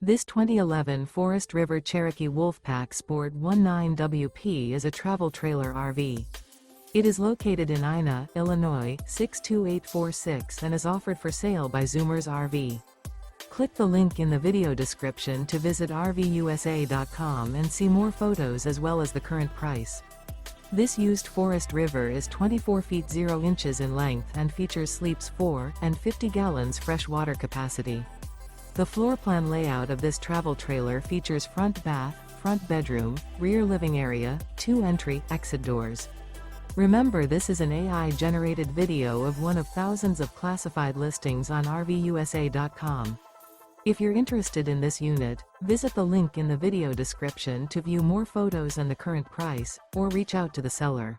This 2011 Forest River Cherokee Wolfpack Sport 19WP is a travel trailer RV. It is located in Ina, Illinois, 62846 and is offered for sale by Zoomers RV. Click the link in the video description to visit RVUSA.com and see more photos as well as the current price. This used Forest River is 24 feet 0 inches in length and features sleeps 4 and 50 gallons fresh water capacity. The floor plan layout of this travel trailer features front bath, front bedroom, rear living area, 2 entry/exit doors. Remember, this is an AI-generated video of one of thousands of classified listings on RVUSA.com. If you're interested in this unit, visit the link in the video description to view more photos and the current price, or reach out to the seller.